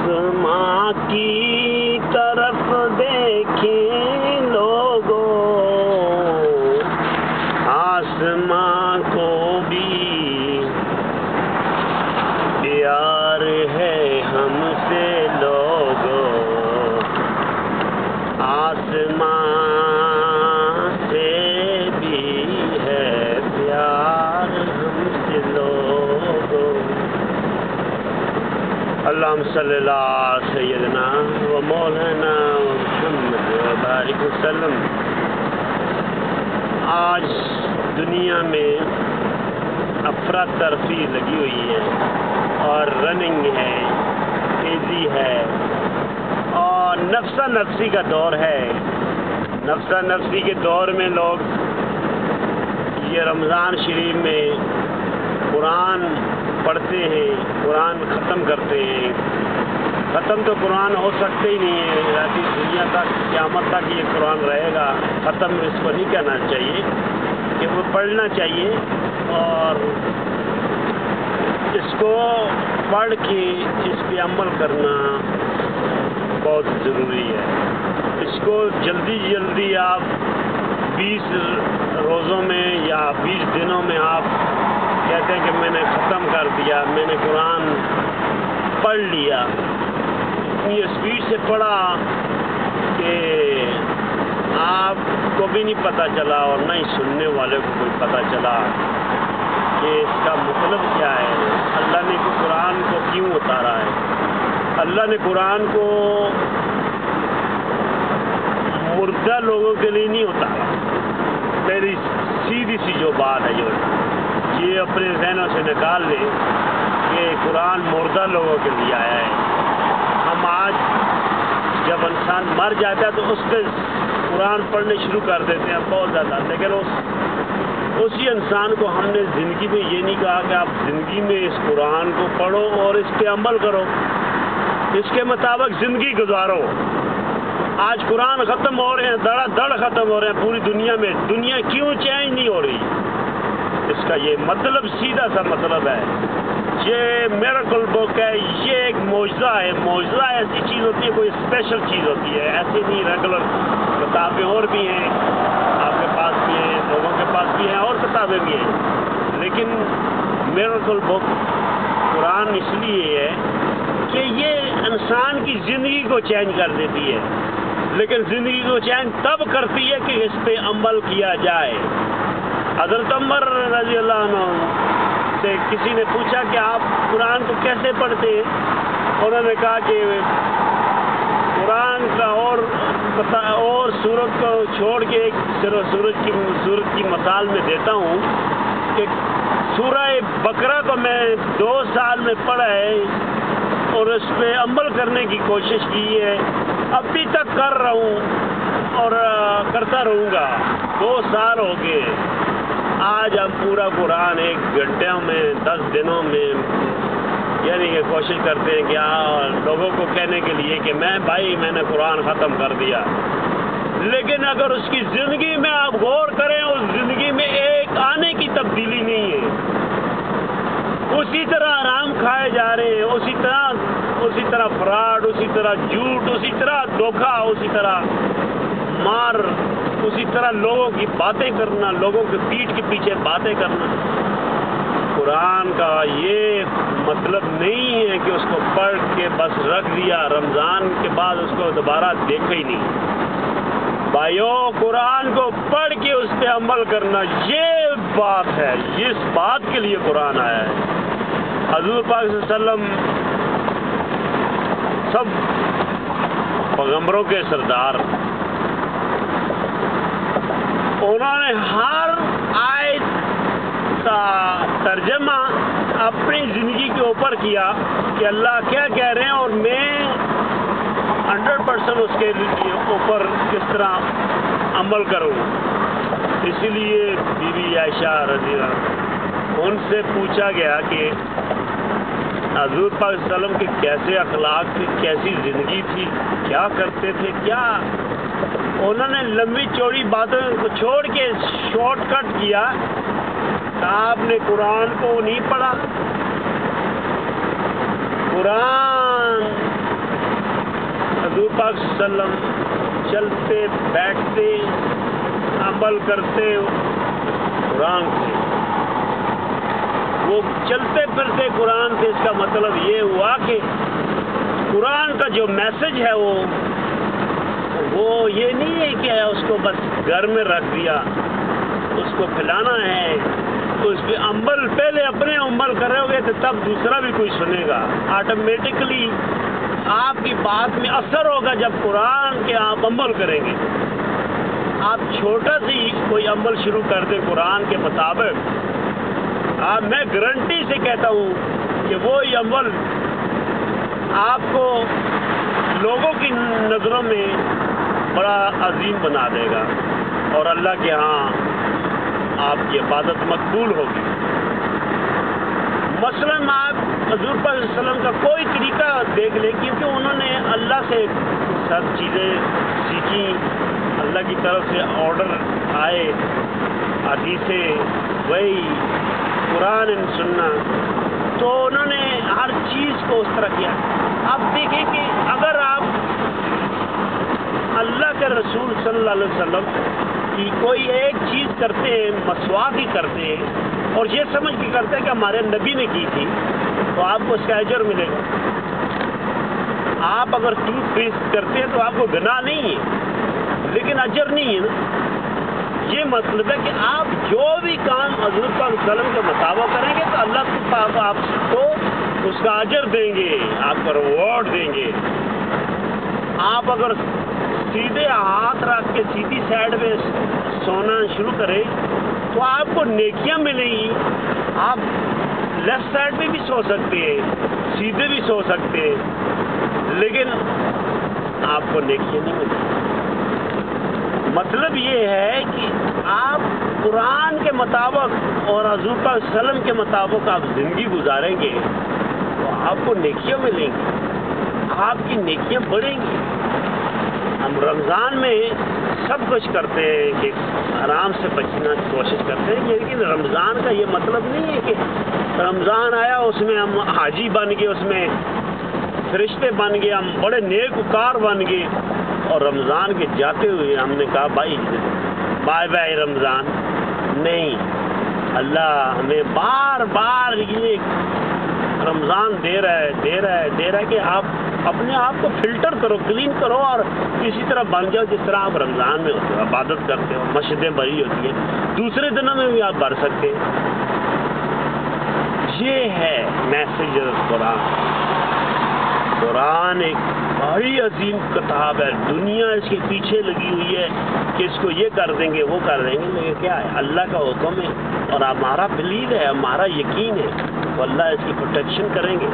آسماں کی طرف دیکھیں لوگوں، آسماں کو بھی پیار ہے ہم سے لوگوں، آسماں سے بھی ہے پیار ہم سے لوگوں۔ اللہم صلی اللہ سیدنا و مولانا محمد و بارک وسلم۔ آج دنیا میں افراتفری لگی ہوئی ہے اور رننگ ہے، تیزی ہے اور نفسا نفسی کا دور ہے۔ نفسا نفسی کے دور میں لوگ یہ رمضان شریف میں قرآن پڑھتے ہیں، قرآن ختم کرتے ہیں۔ ختم تو قرآن ہو سکتے ہی نہیں ہے، رہتی دنیا تک، قیامت تک یہ قرآن رہے گا۔ ختم اس کو نہیں کہنا چاہیے، کہ وہ پڑھنا چاہیے اور اس کو پڑھ کے اس پہ عمل کرنا بہت ضروری ہے۔ اس کو جلدی جلدی آپ 20 روزوں میں یا 20 دنوں میں آپ کہتے ہیں کہ میں نے ختم کر دیا، میں نے قرآن پڑھ لیا، اتنی اسپیڈ سے پڑھا کہ آپ کو بھی نہیں پتہ چلا اور نہ ہی سننے والے کو کوئی پتہ چلا کہ اس کا مطلب کیا ہے۔ اللہ نے قرآن کو کیوں اتارا ہے؟ اللہ نے قرآن کو مردہ لوگوں کے لیے نہیں اتارا۔ میری سیدھی سی جو بات ہے، یہ اپنے ذہنوں سے نکال لیں کہ قرآن مردہ لوگوں کے لیے آیا ہے۔ ہم آج جب انسان مر جاتا ہے تو اس پہ قرآن پڑھنے شروع کر دیتے ہیں بہت زیادہ، لیکن اسی انسان کو ہم نے زندگی میں یہ نہیں کہا کہ آپ زندگی میں اس قرآن کو پڑھو اور اس پہ عمل کرو، اس کے مطابق زندگی گزارو۔ آج قرآن ختم ہو رہے ہیں، دڑا دڑ ختم ہو رہے ہیں پوری دنیا میں۔ دنیا کیوں چینج نہیں ہو رہی؟ اس کا یہ مطلب سیدھا سا مطلب ہے، یہ میریکل بک ہے، یہ ایک معجزہ ہے۔ معجزہ ایسی چیز ہوتی ہے، کوئی اسپیشل چیز ہوتی ہے، ایسے نہیں ریگولر کتابیں اور بھی ہیں، آپ کے پاس بھی ہیں، لوگوں کے پاس بھی ہیں اور کتابیں بھی ہیں، لیکن میریکل بک قرآن اس لیے ہے کہ یہ انسان کی زندگی کو چینج کر دیتی ہے، لیکن زندگی کو چینج تب کرتی ہے کہ اس پہ عمل کیا جائے۔ حضرت عمر رضی اللہ عنہ سے کسی نے پوچھا کہ آپ قرآن کو کیسے پڑھتے ہیں؟ انہوں نے کہا کہ قرآن کا اور سورت کو چھوڑ کے ایک سورت کی مثال میں دیتا ہوں کہ سورہ بقرہ کو میں 2 سال میں پڑھا ہے اور اس پہ عمل کرنے کی کوشش کی ہے، ابھی تک کر رہا ہوں اور کرتا رہوں گا۔ 2 سال ہو گئے۔ آج ہم پورا قرآن 1 گھنٹے میں 10 دنوں میں یعنی کہ کوشش کرتے ہیں کہ لوگوں کو کہنے کے لیے کہ میں نے قرآن ختم کر دیا، لیکن اگر اس کی زندگی میں آپ غور کریں، اس زندگی میں ایک آنے کی تبدیلی نہیں ہے۔ اسی طرح آرام کھائے جا رہے ہیں، اسی طرح فراڈ، اسی طرح جھوٹ، اسی طرح دھوکہ، اسی طرح مار، اسی طرح لوگوں کی باتیں کرنا، لوگوں کے پیٹھ کے پیچھے باتیں کرنا۔ قرآن کا یہ مطلب نہیں ہے کہ اس کو پڑھ کے بس رکھ دیا، رمضان کے بعد اس کو دوبارہ دیکھا ہی نہیں۔ بھائیوں، قرآن کو پڑھ کے اس پہ عمل کرنا، یہ بات ہے، اس بات کے لیے قرآن آیا ہے۔ حضور پاک صلی اللہ علیہ وسلم سب پیغمبروں کے سردار، انہوں نے ہر آیت کا ترجمہ اپنی زندگی کے اوپر کیا کہ اللہ کیا کہہ رہے ہیں اور میں 100% اس کے اوپر کس طرح عمل کروں۔ اسی لیے بی بی عائشہ رضی اللہ عنہا، ان سے پوچھا گیا کہ حضور پاک صلی اللہ علیہ وسلم کے کیسے اخلاق تھے، کیسی زندگی تھی، کیا کرتے تھے، کیا انہوں نے لمبی چوڑی باتوں کو چھوڑ کے شارٹ کٹ کیا۔ آپ نے قرآن کو نہیں پڑھا، قرآن پاک صلی اللہ علیہ وسلم چلتے بیٹھتے عمل کرتے قرآن سے. وہ چلتے پھرتے قرآن سے، اس کا مطلب یہ ہوا کہ قرآن کا جو میسج ہے وہ یہ نہیں ہے کہ اس کو بس گھر میں رکھ دیا، اس کو پھیلانا ہے تو اس پہ عمل پہلے اپنے عمل کرو گے تو تب دوسرا بھی کوئی سنے گا. آٹومیٹکلی آپ کی بات میں اثر ہوگا جب قرآن کے آپ عمل کریں گے. آپ چھوٹا سی کوئی عمل شروع کر دیں قرآن کے مطابق، میں گارنٹی سے کہتا ہوں کہ وہی عمل آپ کو لوگوں کی نظروں میں بڑا عظیم بنا دے گا اور اللہ کے ہاں آپ کی عبادت مقبول ہوگی. مثلاً آپ حضور پاک صلی اللہ علیہ وسلم کا کوئی طریقہ دیکھ لیں، کیونکہ انہوں نے اللہ سے سب چیزیں سیکھی، اللہ کی طرف سے آرڈر آئے، حدیثیں وہی قرآن سننا، تو انہوں نے ہر چیز کو اس طرح کیا. آپ دیکھیں کہ اگر آپ اللہ کے رسول صلی اللہ علیہ وسلم کی کوئی ایک چیز کرتے ہیں، مسواک ہی کرتے ہیں اور یہ سمجھ کے کرتے ہیں کہ ہمارے نبی نے کی تھی، تو آپ کو اس کا اجر ملے گا. آپ اگر ٹوتھ پیسٹ کرتے ہیں تو آپ کو گناہ نہیں ہے لیکن اجر نہیں ہے نا. یہ مطلب ہے کہ آپ جو بھی کام حضور پاک صلی اللہ علیہ وسلم کے مطابق کریں گے تو اللہ پاک آپ کو اس کا اجر دیں گے، آپ کو ریوارڈ دیں گے. آپ اگر سیدھے ہاتھ رکھ کے سیدھی سائڈ میں سونا شروع کریں تو آپ کو نیکیاں ملیں گی. آپ لیفٹ سائڈ میں بھی سو سکتے ہیں، سیدھے بھی سو سکتے ہیں، لیکن آپ کو نیکیاں نہیں ملیں گی. مطلب یہ ہے کہ آپ قرآن کے مطابق اور حضور پاک صلی اللہ علیہ وسلم کے مطابق آپ زندگی گزاریں گے تو آپ کو نیکیاں ملیں گی، آپ کی نیکیاں بڑھیں گی. ہم رمضان میں سب کچھ کرتے ہیں کہ آرام سے بچنا کی کوشش کرتے ہیں، لیکن رمضان کا یہ مطلب نہیں ہے کہ رمضان آیا اس میں ہم حاجی بن گئے، اس میں فرشتے بن گئے، ہم بڑے نیک وکار بن گئے اور رمضان کے جاتے ہوئے ہم نے کہا بھائی بائے بائے رمضان. نہیں، اللہ ہمیں بار بار یہ رمضان دے رہا ہے کہ آپ اپنے آپ کو فلٹر کرو، کلین کرو اور اسی طرح بن جاؤ جس طرح آپ رمضان میں ہوتے ہو، عبادت کرتے ہو، مسجدیں بھری ہوتی ہیں، دوسرے دنوں میں بھی آپ بھر سکتے ہیں. یہ ہے میسج قرآن. قرآن ایک بڑی عظیم کتاب ہے، دنیا اس کے پیچھے لگی ہوئی ہے کہ اس کو یہ کر دیں گے وہ کر دیں گے، لیکن کیا ہے اللہ کا حکم ہے اور ہمارا بلیو ہے، ہمارا یقین ہے تو اللہ اس کی پروٹیکشن کریں گے.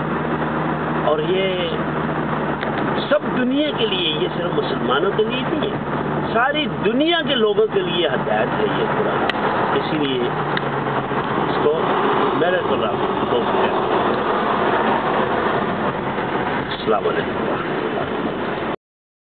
اور یہ سب دنیا کے لیے، یہ صرف مسلمانوں کے لیے نہیں ہے، ساری دنیا کے لوگوں کے لیے ہدایت ہے یہ قرآن. اسی لیے اس کو میرے طرف دوست ہے. السلام علیکم.